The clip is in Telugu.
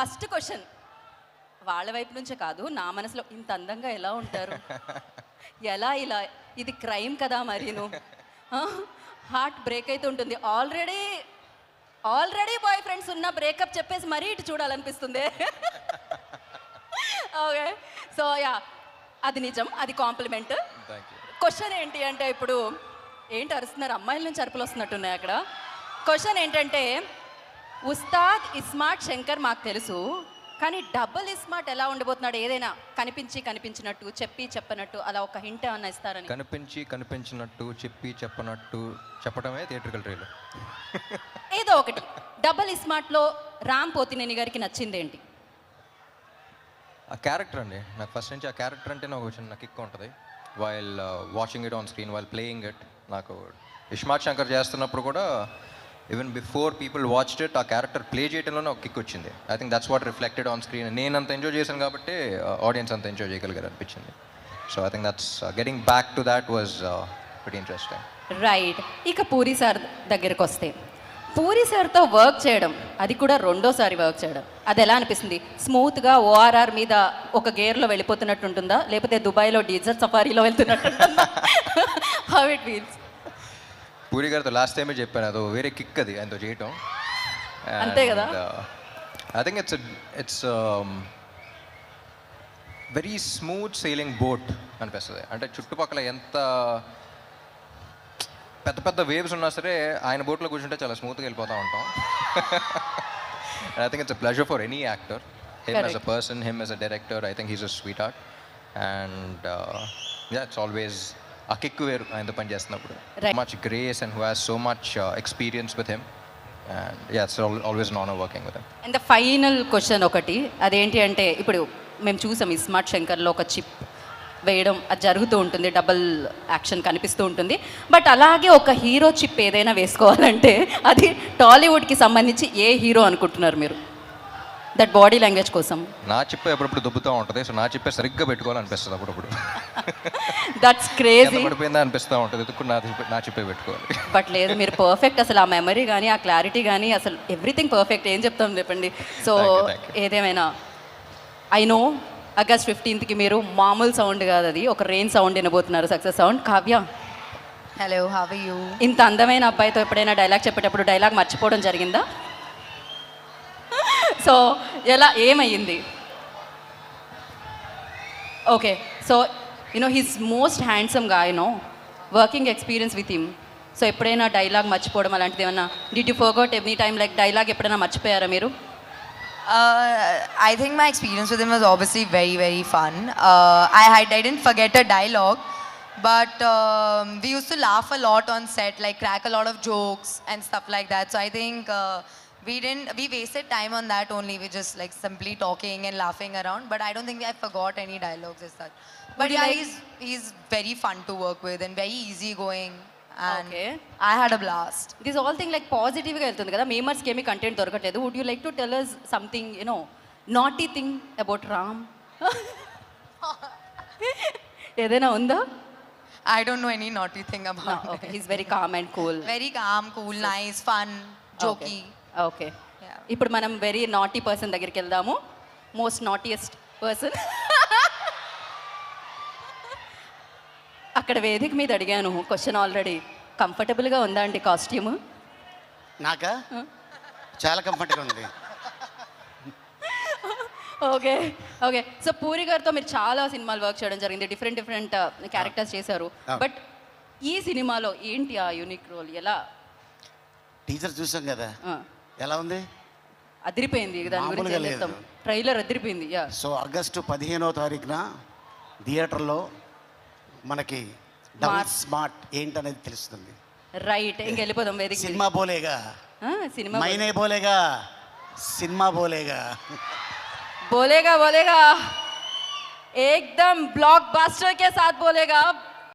ఫస్ట్ క్వశ్చన్ వాళ్ళ వైపు నుంచే కాదు, నా మనసులో ఇంత అందంగా ఎలా ఉంటారు, ఎలా ఇలా, ఇది క్రైమ్ కదా మరీను. హార్ట్ బ్రేక్ అయితే ఉంటుంది. ఆల్రెడీ బాయ్ ఫ్రెండ్స్ ఉన్న బ్రేకప్ చెప్పేసి మరీ ఇటు చూడాలనిపిస్తుంది. ఓకే, సో యా, అది నిజం, అది కాంప్లిమెంట్. క్వశ్చన్ ఏంటి అంటే, ఇప్పుడు ఏంటి అరుస్తున్నారు, అమ్మాయిల నుంచి అరుపులు వస్తున్నట్టున్నాయి అక్కడ. క్వశ్చన్ ఏంటంటే, ఉస్తాద్ ఇస్మార్ట్ శంకర్ మాకు తెలుసు, కానీ డబుల్ ఇస్మార్ట్ ఎలా ఉండబోతున్నాడు? ఏదైనా కనిపించినట్టు చెప్పి చెప్పనట్టు అలా ఒక హింట్ ఏమన్నా ఇస్తారని. కనిపించినట్టు చెప్పడమే థియేట్రికల్ ట్రైలర్. ఏదో ఒకటి డబుల్ ఇస్మార్ట్లో రామ్ పోతినేని గారికి నచ్చింది ఏంటి? ఆ క్యారెక్టర్ అండి, నాకు ఫస్ట్ నుంచి ఆ క్యారెక్టర్ అంటే నాకు చిన్న కిక్ ఉంటుంది. While watching it on screen, while playing it. నాకు ఇస్మార్ట్ శంకర్ చేస్తున్నప్పుడు కూడా even before people watched it, ఆ క్యారెక్టర్ ప్లే చేయడంలోనే ఒక కిక్ వచ్చింది. I think that's what reflected on screen. నేను అంత ఎంజాయ్ చేశాను కాబట్టి ఆడియన్స్ అంత ఎంజాయ్ చేయగలిగారు అనిపించింది. So I think that's getting back to that was very interesting. Right. ఇక పూరి సార్ దగ్గరికి వస్తే, పూరి సార్తో వర్క్ చేయడం, అది కూడా రెండోసారి వర్క్ చేయడం, అది ఎలా అనిపిస్తుంది? స్మూత్గా ఓఆర్ఆర్ మీద ఒక గేర్లో వెళ్ళిపోతున్నట్టు ఉంటుందా, లేకపోతే దుబాయ్లో డీజర్ సఫారీలో వెళ్తున్నట్టు ఉంటుందా? How it feels? పూరి గారితో లాస్ట్ టైమే చెప్పాను, అదో వేరే కిక్ అది ఆయనతో చేయటం. అంతే కదా. I think it's very smooth sailing boat అనిపిస్తుంది. అంటే చుట్టుపక్కల ఎంత పెద్ద పెద్ద వేవ్స్ ఉన్నా సరే ఆయన బోట్లో కూర్చుంటే చాలా స్మూత్గా వెళ్ళిపోతూ ఉంటాం. I think it's a pleasure for any actor, him as a person, him as a director. I think he's a sweet heart and it's always ఆ కిక్ వేరు ఆయనతో పని చేస్తున్నప్పుడు. Much grace and who has so much experience with him and it's always non working with him. And the final question ఒకటి, అదేంటి అంటే, ఇప్పుడు మేము చూసాం ఇస్మార్ట్ శంకర్లో ఒక చిప్ వేయడం అది జరుగుతూ ఉంటుంది, డబుల్ యాక్షన్ కనిపిస్తూ ఉంటుంది. బట్ అలాగే ఒక హీరో చిప్ ఏదైనా వేసుకోవాలంటే అది టాలీవుడ్కి సంబంధించి ఏ హీరో అనుకుంటున్నారు మీరు, దట్ బాడీ లాంగ్వేజ్ కోసం? నా చిప్పే ఎప్పుడప్పుడు దుబ్బుతూ ఉంటుంది. సో నా చిప్పే సరిగ్గా పెట్టుకోవాలనిపిస్తుంది అప్పుడప్పుడు. That's crazy. పడిపోయిందా అనిపిస్తూ ఉంటుంది, ఎదుకు నా చిప్పే పెట్టుకోవాలి. బట్ లేదు, మీరు పర్ఫెక్ట్. అసలు ఆ మెమరీ కానీ, ఆ క్లారిటీ కానీ, అసలు ఎవ్రీథింగ్ పర్ఫెక్ట్. ఏం చెప్తాం చెప్పండి. సో ఏదేమైనా ఐ నో ఆగస్ట్ 15కి మీరు మామూలు సౌండ్ కాదు, అది ఒక రెయిన్ సౌండ్ వినబోతున్నారు, success sound. Kavya, hello, how are you? ఇంత అందమైన అబ్బాయితో ఎప్పుడైనా డైలాగ్ చెప్పేటప్పుడు డైలాగ్ మర్చిపోవడం జరిగిందా? సో ఎలా, ఏమయ్యింది? Okay, so he's most handsome గా, working experience with him. So ఎప్పుడైనా డైలాగ్ మర్చిపోవడం అలాంటిది ఏమన్నా, did you forgot any time like dialogue ఎప్పుడైనా మర్చిపోయారా మీరు? I think my experience with him was obviously very, very fun. I didn't forget a dialogue, but we used to laugh a lot on set, like crack a lot of jokes and stuff like that. So I think we wasted time on that only. We just like simply talking and laughing around. But I don't think I forgot any dialogues as such. But yeah, he's very fun to work with and very easygoing. And Okay. I had a blast. This all thing like పాజిటివ్గా వెళ్తుంది కదా, మేమర్స్కి ఏమీ కంటెంట్ దొరకట్లేదు. Would you like to tell us something naughty thing about Ram? ఏదైనా ఉందా? I don't know any naughty thing about him. Okay, he's very calm and cool. Very calm, cool, nice, fun, jokey. Okay, Yeah. ఇప్పుడు మనం వెరీ నాటీ పర్సన్ దగ్గరికి వెళ్దాము. Most naughtiest person. అక్కడ వేదిక మీద అడిగాను క్వశ్చన్ ఆల్రెడీ. కంఫర్టబుల్గా ఉందా అండి కాస్ట్యూమ్? నాకా చాలా కంఫర్ట్గా ఉంది. Okay okay. సో పూరి గారితో మీరు చాలా సినిమాలు వర్క్ చేయడం జరిగింది, డిఫరెంట్ క్యారెక్టర్స్ చేశారు. బట్ ఈ సినిమాలో ఏంటి ఆ యూనిక్ రోల్? ఎలా? టీచర్ చూసాం కదా, ఎలా ఉంది? అదిరిపోయింది, దాని గురించి మామూలుగా ఏం చెప్తాం. లేదు. ట్రైలర్ అదిరిపోయింది. యా. సో ఆగస్టు 15వ తారీఖున థియేటర్లో మనకి డబుల్ స్మార్ట్ ఏంటనేది తెలుస్తుంది. రైట్, ఇంకెళ్ళిపోదాం వేదిక. సినిమా బోలేగా, సినిమా మైనే బోలేగా, సినిమా బోలేగా, बोलेगा एकदम ब्लॉकबस्टर के साथ बोलेगा.